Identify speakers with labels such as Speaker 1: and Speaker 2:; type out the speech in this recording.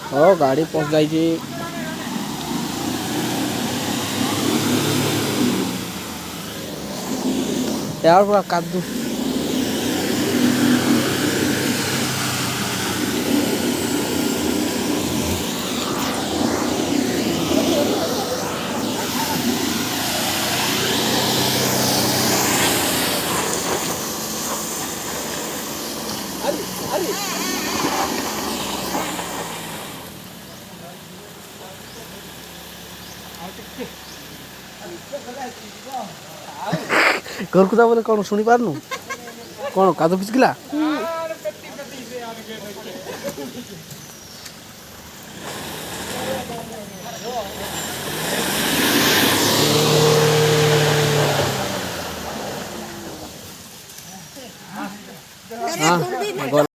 Speaker 1: ହଁ ଗାଡ଼ି ପଶି ଯାଇଛି। यार पूरा कादू घरକୁ ଯା ବୋଲେ କ'ଣ ଶୁଣି ପାରୁନୁ? କ'ଣ କାଦୁ ପିଚକିଲା? ହଁ